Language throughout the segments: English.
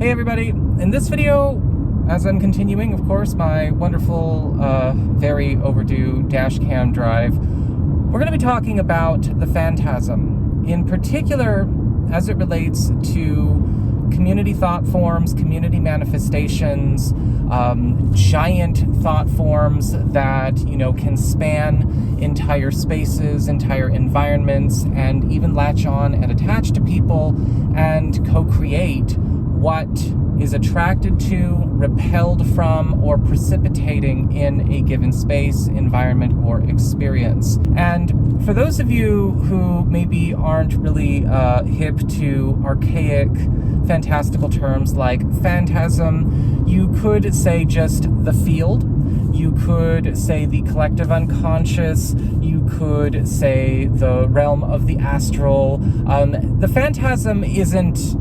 Hey everybody, in this video, as I'm continuing, of course, my wonderful, very overdue dash cam drive, we're going to be talking about the Phantasm, in particular as it relates to community thought forms, community manifestations, giant thought forms that, can span entire spaces, entire environments, and even latch on and attach to people and co-create what is attracted to, repelled from, or precipitating in a given space, environment, or experience. And for those of you who maybe aren't really hip to archaic, fantastical terms like phantasm, you could say just the field. You could say the collective unconscious. You could say the realm of the astral. The phantasm isn't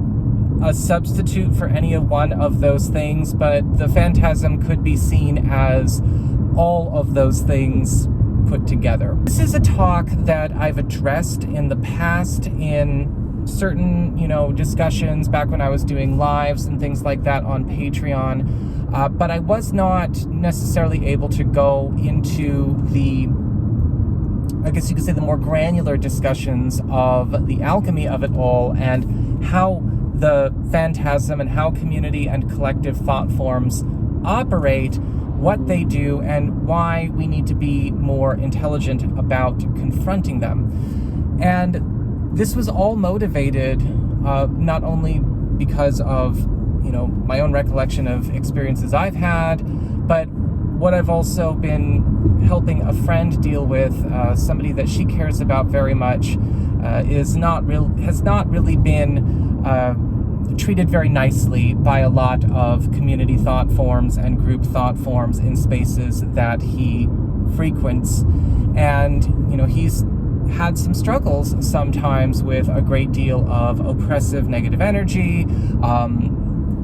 a substitute for any one of those things, but the phantasm could be seen as all of those things put together. This is a talk that I've addressed in the past in certain, discussions back when I was doing lives and things like that on Patreon, but I was not necessarily able to go into the, I guess you could say, the more granular discussions of the alchemy of it all and how the phantasm and how community and collective thought forms operate, what they do, and why we need to be more intelligent about confronting them. And this was all motivated not only because of, my own recollection of experiences I've had, but what I've also been helping a friend deal with, somebody that she cares about very much, has not really been treated very nicely by a lot of community thought forms and group thought forms in spaces that he frequents. And, he's had some struggles sometimes with a great deal of oppressive negative energy,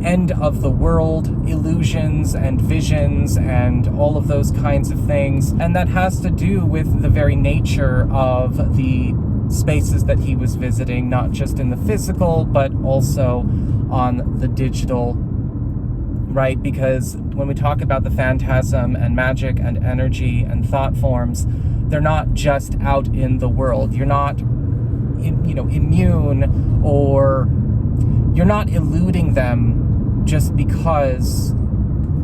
end of the world illusions and visions and all of those kinds of things. And that has to do with the very nature of the spaces that he was visiting, not just in the physical, but also on the digital, right? Because when we talk about the phantasm and magic and energy and thought forms, they're not just out in the world. You're not, immune, or you're not eluding them just because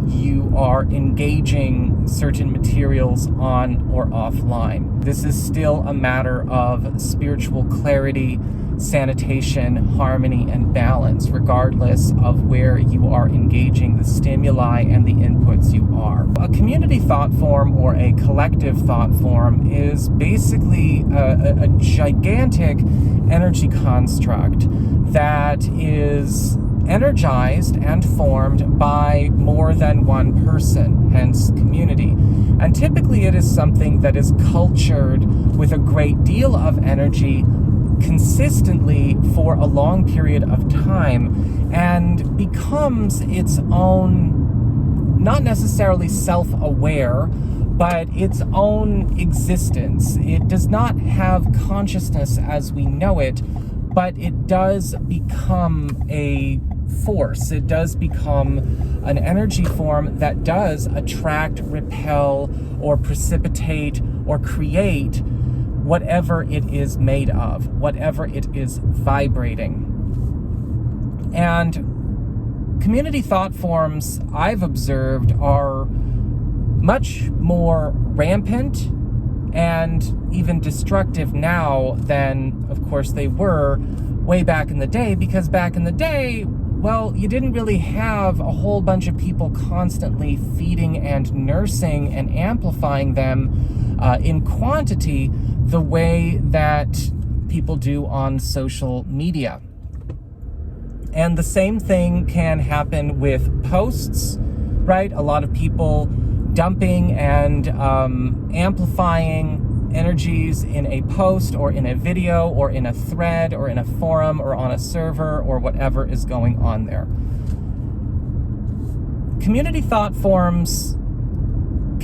you are engaging certain materials on or offline. This is still a matter of spiritual clarity, sanitation, harmony, and balance, regardless of where you are engaging the stimuli and the inputs you are. A community thought form or a collective thought form is basically a gigantic energy construct that is energized and formed by more than one person, hence community. And typically it is something that is cultured with a great deal of energy consistently for a long period of time and becomes its own, not necessarily self-aware, but its own existence. It does not have consciousness as we know it, but it does become a force. It does become an energy form that does attract, repel, or precipitate, or create whatever it is made of, whatever it is vibrating. And community thought forms, I've observed, are much more rampant and even destructive now than, of course, they were way back in the day, because back in the day, well, you didn't really have a whole bunch of people constantly feeding and nursing and amplifying them in quantity the way that people do on social media. And the same thing can happen with posts, right? A lot of people dumping and amplifying energies in a post or in a video or in a thread or in a forum or on a server or whatever is going on there. Community thought forms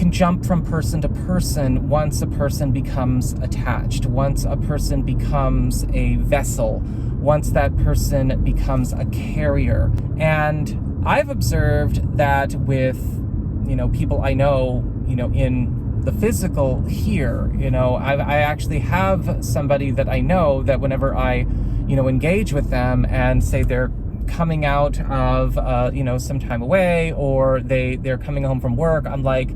can jump from person to person once a person becomes attached, once a person becomes a vessel, once that person becomes a carrier. And I've observed that with, people I know, in the physical here, I actually have somebody that I know that whenever I, engage with them and say they're coming out of, some time away, or they're coming home from work, I'm like,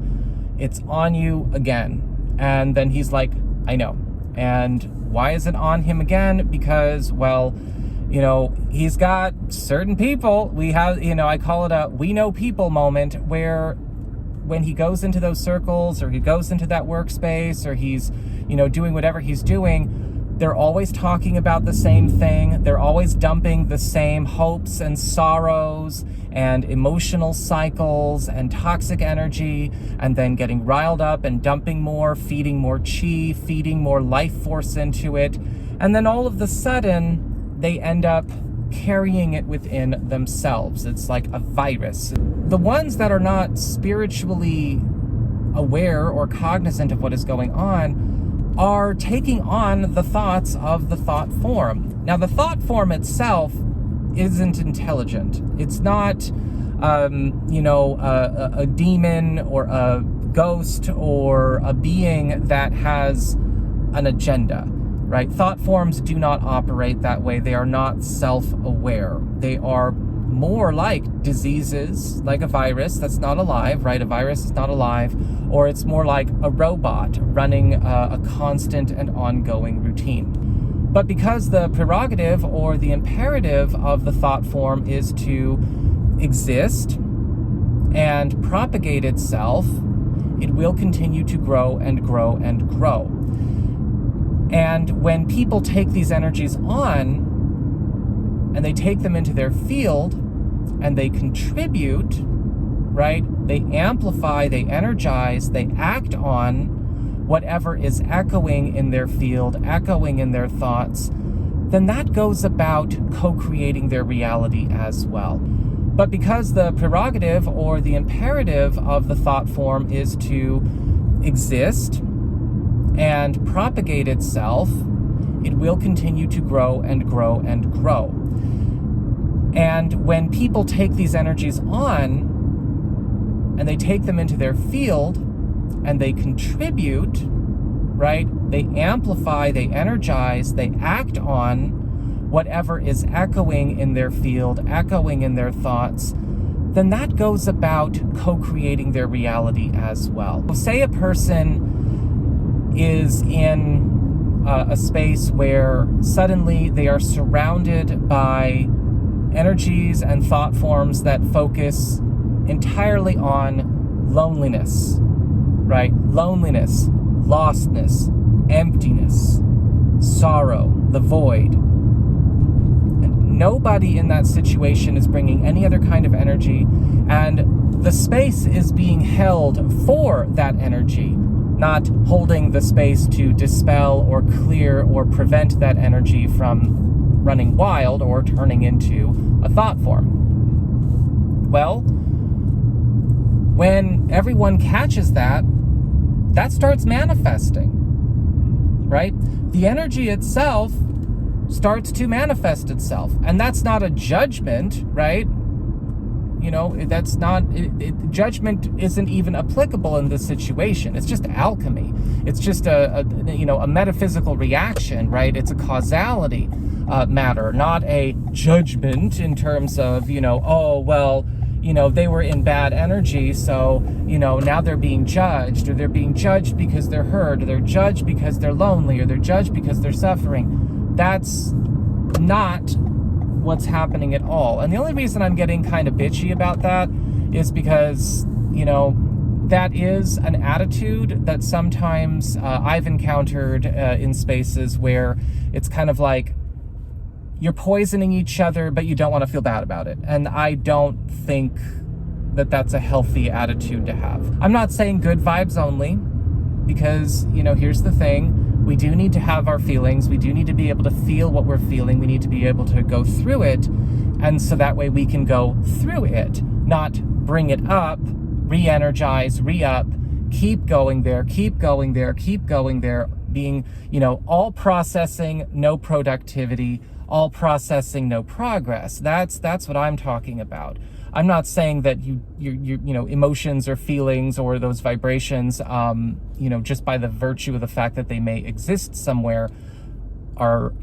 it's on you again. And then he's like, I know. And why is it on him again? Because, well, he's got certain people. We have, I call it a we know people moment, where when he goes into those circles, or he goes into that workspace, or he's, doing whatever he's doing, they're always talking about the same thing. They're always dumping the same hopes and sorrows and emotional cycles and toxic energy, and then getting riled up and dumping more, feeding more chi, feeding more life force into it. And then all of a sudden, they end up carrying it within themselves. It's like a virus. The ones that are not spiritually aware or cognizant of what is going on are taking on the thoughts of the thought form. Now, the thought form itself isn't intelligent. It's not, a demon or a ghost or a being that has an agenda, right? Thought forms do not operate that way. They are not self-aware. They are more like diseases, like a virus that's not alive, right? A virus is not alive. Or it's more like a robot running a constant and ongoing routine. But because the prerogative or the imperative of the thought form is to exist and propagate itself, it will continue to grow and grow and grow. And when people take these energies on and they take them into their field and they contribute, right? They amplify, they energize, they act on whatever is echoing in their field, echoing in their thoughts, then that goes about co-creating their reality as well. But because the prerogative or the imperative of the thought form is to exist and propagate itself, it will continue to grow and grow and grow. And when people take these energies on and they take them into their field and they contribute, right? They amplify, they energize, they act on whatever is echoing in their field, echoing in their thoughts, then that goes about co-creating their reality as well. Say a person is in a space where suddenly they are surrounded by energies and thought forms that focus entirely on loneliness, right? Loneliness, lostness, emptiness, sorrow, the void. And nobody in that situation is bringing any other kind of energy, and the space is being held for that energy, not holding the space to dispel or clear or prevent that energy from running wild or turning into a thought form. Well, when everyone catches that, that starts manifesting, right? The energy itself starts to manifest itself. And that's not a judgment, right? That's not, judgment isn't even applicable in this situation. It's just alchemy. It's just a metaphysical reaction, right? It's a causality matter, not a judgment in terms of, they were in bad energy, so, now they're being judged, or they're being judged because they're hurt, or they're judged because they're lonely, or they're judged because they're suffering. That's not what's happening at all. And the only reason I'm getting kind of bitchy about that is because, that is an attitude that sometimes I've encountered in spaces where it's kind of like, you're poisoning each other, but you don't want to feel bad about it. And I don't think that that's a healthy attitude to have. I'm not saying good vibes only, because, here's the thing. We do need to have our feelings. We do need to be able to feel what we're feeling. We need to be able to go through it. And so that way we can go through it, not bring it up, re-energize, re-up, keep going there, keep going there, keep going there, being, all processing, no productivity, all processing, no progress. That's what I'm talking about. I'm not saying that your emotions or feelings or those vibrations, just by the virtue of the fact that they may exist somewhere are,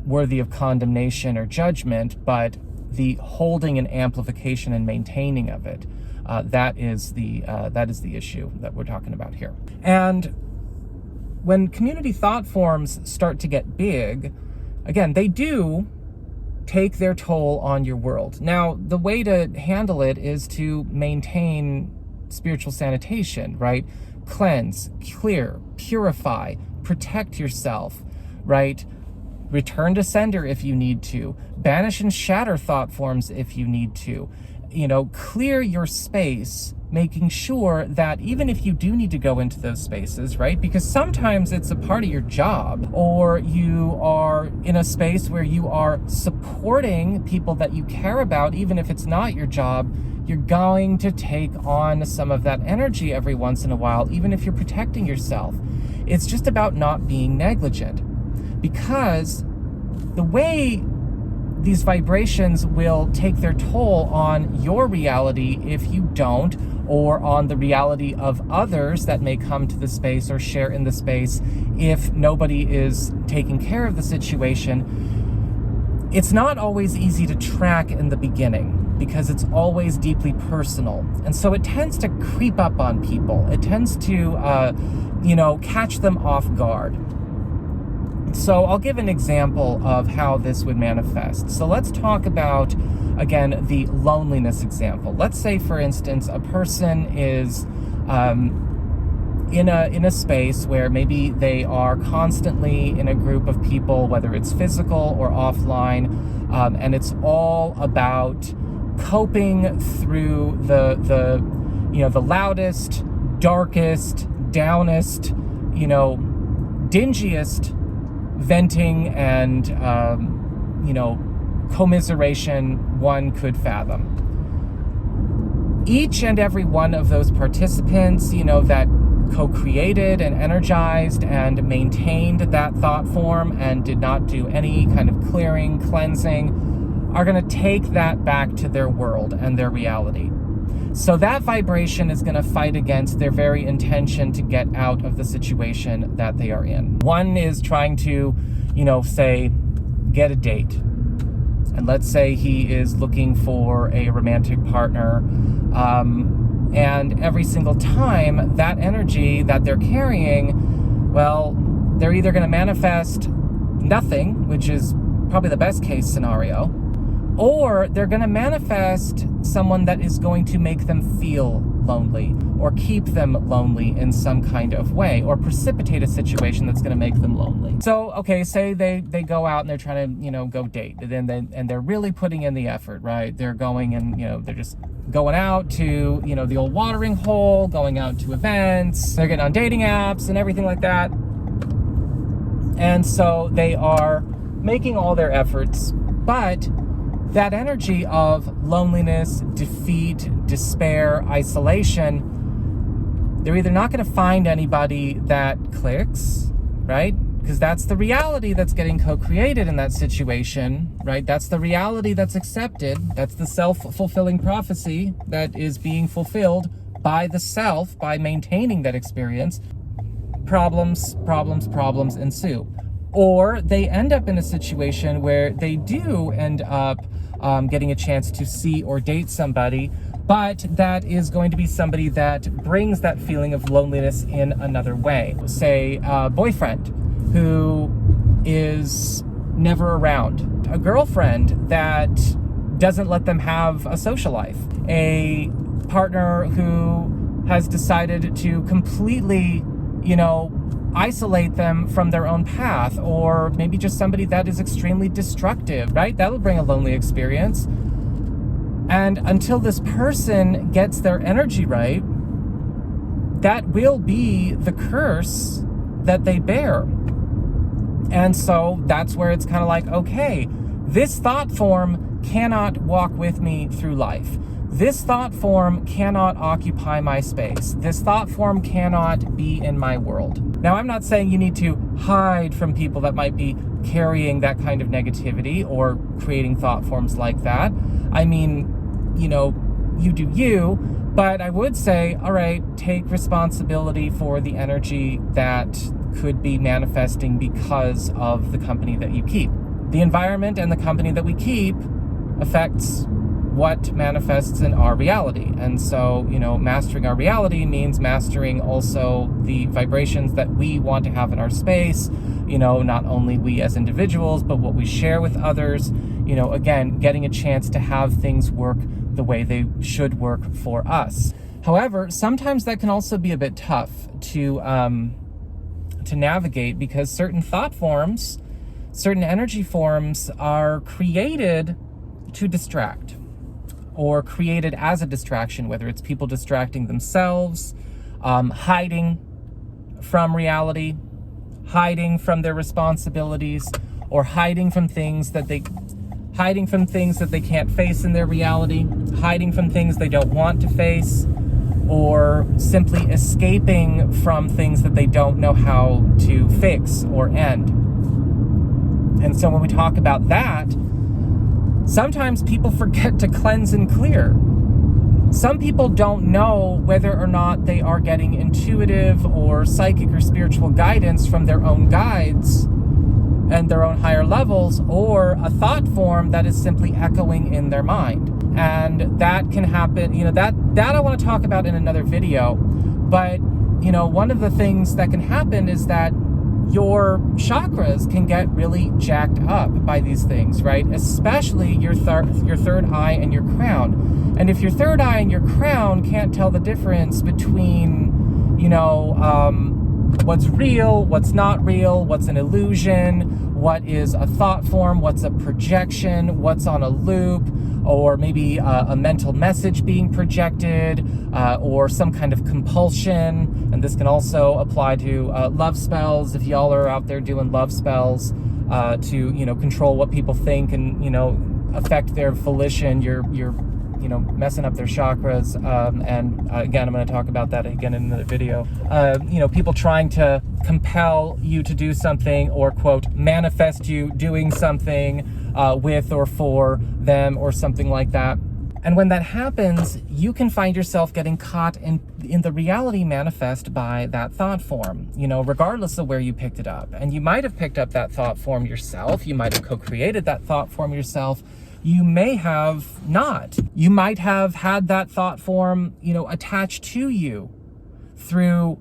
worthy of condemnation or judgment, but the holding and amplification and maintaining of it, that is the issue that we're talking about here. And when community thought forms start to get big, again, they do take their toll on your world. Now, the way to handle it is to maintain spiritual sanitation, right? Cleanse, clear, purify, protect yourself, right? Return to sender if you need to. Banish and shatter thought forms if you need to. Clear your space, making sure that even if you do need to go into those spaces, right? Because sometimes it's a part of your job, or you are in a space where you are supporting people that you care about, even if it's not your job, you're going to take on some of that energy every once in a while, even if you're protecting yourself. It's just about not being negligent, because the way these vibrations will take their toll on your reality if you don't, or on the reality of others that may come to the space or share in the space if nobody is taking care of the situation. It's not always easy to track in the beginning because it's always deeply personal. And so it tends to creep up on people. It tends to, catch them off guard. So I'll give an example of how this would manifest. So let's talk about, again, the loneliness example. Let's say, for instance, a person is in a space where maybe they are constantly in a group of people, whether it's physical or offline, and it's all about coping through the loudest, darkest, downest, dingiest venting and, commiseration one could fathom. Each and every one of those participants, that co-created and energized and maintained that thought form and did not do any kind of clearing, cleansing, are going to take that back to their world and their reality. So that vibration is going to fight against their very intention to get out of the situation that they are in. One is trying to, say, get a date. And let's say he is looking for a romantic partner. And every single time, that energy that they're carrying, well, they're either going to manifest nothing, which is probably the best case scenario, or they're going to manifest someone that is going to make them feel lonely or keep them lonely in some kind of way, or precipitate a situation that's going to make them lonely. So, okay, say they go out and they're trying to, go date, and they're really putting in the effort, right? They're going and, they're just going out to, the old watering hole, going out to events, they're getting on dating apps and everything like that. And so they are making all their efforts, but that energy of loneliness, defeat, despair, isolation, they're either not going to find anybody that clicks, right? Because that's the reality that's getting co-created in that situation, right? That's the reality that's accepted. That's the self-fulfilling prophecy that is being fulfilled by the self, by maintaining that experience. Problems ensue. Or they end up in a situation where they do end up getting a chance to see or date somebody, but that is going to be somebody that brings that feeling of loneliness in another way. Say a boyfriend who is never around, a girlfriend that doesn't let them have a social life, a partner who has decided to completely, isolate them from their own path, or maybe just somebody that is extremely destructive, right? That'll bring a lonely experience. And until this person gets their energy right, that will be the curse that they bear. And so that's where it's kind of like, okay, this thought form cannot walk with me through life. this thought form cannot occupy my space. This thought form cannot be in my world. Now, I'm not saying you need to hide from people that might be carrying that kind of negativity or creating thought forms like that. I mean, you know, you do you, but I would say, all right, take responsibility for the energy that could be manifesting because of the company that you keep. The environment and the company that we keep affects what manifests in our reality. And so, you know, mastering our reality means mastering also the vibrations that we want to have in our space, you know, not only we as individuals, but what we share with others, you know, again, getting a chance to have things work the way they should work for us. However, sometimes that can also be a bit tough to navigate, because certain thought forms, certain energy forms are created to distract, or created as a distraction, whether it's people distracting themselves, hiding from reality, hiding from their responsibilities, or hiding from things that they can't face in their reality, hiding from things they don't want to face, or simply escaping from things that they don't know how to fix or end. And so when we talk about that, sometimes people forget to cleanse and clear. Some people don't know whether or not they are getting intuitive or psychic or spiritual guidance from their own guides and their own higher levels, or a thought form that is simply echoing in their mind. And that can happen, you know, that I want to talk about in another video. But, you know, one of the things that can happen is that your chakras can get really jacked up by these things, right? Especially your third eye and your crown. And if your third eye and your crown can't tell the difference between, you know, what's real, what's not real, what's an illusion, what is a thought form, what's a projection, what's on a loop, or maybe a mental message being projected, or some kind of compulsion. And this can also apply to love spells. If y'all are out there doing love spells to, you know, control what people think and, you know, affect their volition, you're you know, messing up their chakras. And again, I'm going to talk about that again in the video. You know, people trying to compel you to do something, or quote, manifest you doing something with or for them, or something like that. And when that happens, you can find yourself getting caught in the reality manifest by that thought form, you know, regardless of where you picked it up. And you might have picked up that thought form yourself. You might have co-created that thought form yourself. You may have not. You might have had that thought form, you know, attached to you through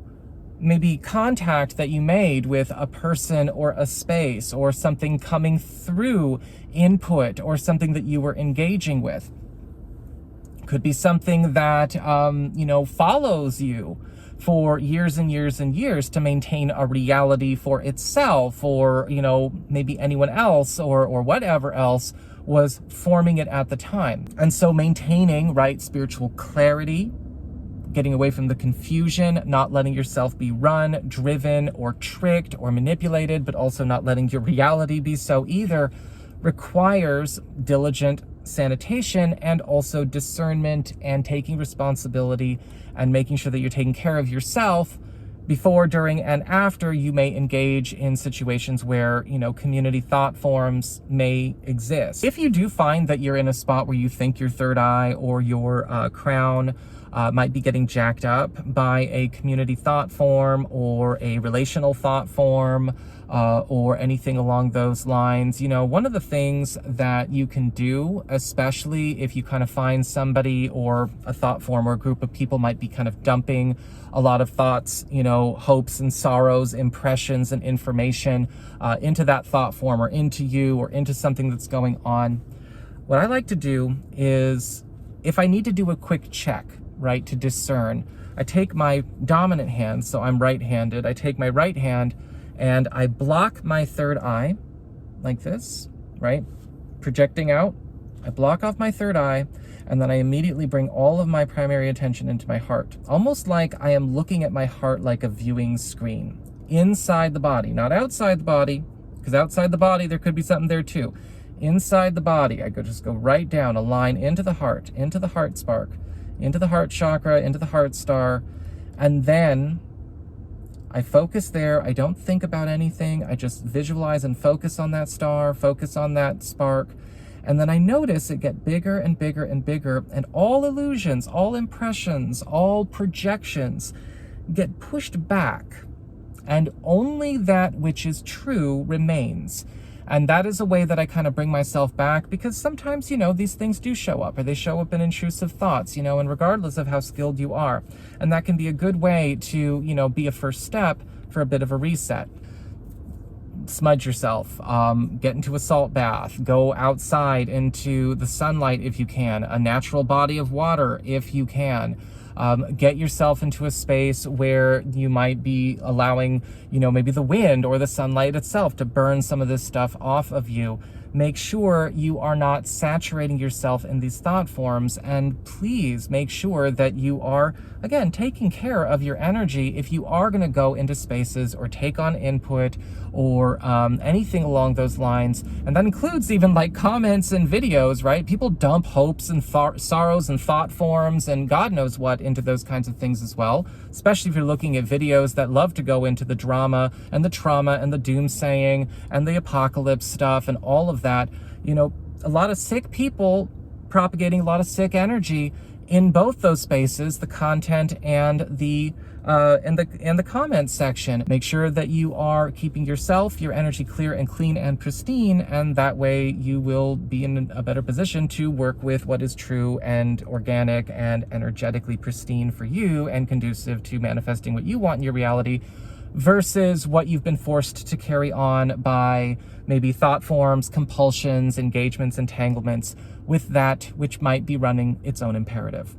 maybe contact that you made with a person or a space, or something coming through input, or something that you were engaging with. Could be something that, you know, follows you for years and years and years to maintain a reality for itself, or, you know, maybe anyone else or whatever else was forming it at the time. And so maintaining, right, spiritual clarity, getting away from the confusion, not letting yourself be run, driven, or tricked or manipulated, but also not letting your reality be so either, requires diligent sanitation and also discernment and taking responsibility and making sure that you're taking care of yourself before, during, and after you may engage in situations where, you know, community thought forms may exist. If you do find that you're in a spot where you think your third eye or your crown might be getting jacked up by a community thought form or a relational thought form, or anything along those lines, you know, one of the things that you can do, especially if you kind of find somebody or a thought form or a group of people might be kind of dumping a lot of thoughts, you know, hopes and sorrows, impressions and information into that thought form, or into you, or into something that's going on. What I like to do is, if I need to do a quick check, right, to discern, I take my dominant hand, so I'm right-handed, I take my right hand and I block my third eye like this, right? Projecting out, I block off my third eye, and then I immediately bring all of my primary attention into my heart, almost like I am looking at my heart like a viewing screen, inside the body, not outside the body, because outside the body there could be something there too. inside the body. I just go right down a line into the heart spark, into the heart chakra, into the heart star. And then I focus there. I don't think about anything. I just visualize and focus on that star, focus on that spark. And then I notice it get bigger and bigger and bigger, and all illusions, all impressions, all projections get pushed back, and only that which is true remains. And that is a way that I kind of bring myself back, because sometimes, you know, these things do show up, or they show up in intrusive thoughts, you know, and regardless of how skilled you are. And that can be a good way to, you know, be a first step for a bit of a reset. Smudge yourself, get into a salt bath, go outside into the sunlight if you can, a natural body of water if you can. Get yourself into a space where you might be allowing, you know, maybe the wind or the sunlight itself to burn some of this stuff off of you. Make sure you are not saturating yourself in these thought forms, and please make sure that you are, again, taking care of your energy if you are going to go into spaces or take on input or anything along those lines. And that includes even like comments and videos, right? People dump hopes and sorrows and thought forms and God knows what into those kinds of things as well, especially if you're looking at videos that love to go into the drama and the trauma and the doomsaying and the apocalypse stuff and all of that. You know, a lot of sick people propagating a lot of sick energy in both those spaces, the content and the comment section. Make sure that you are keeping yourself, your energy clear and clean and pristine, and that way you will be in a better position to work with what is true and organic and energetically pristine for you and conducive to manifesting what you want in your reality, versus what you've been forced to carry on by maybe thought forms, compulsions, engagements, entanglements with that which might be running its own imperative.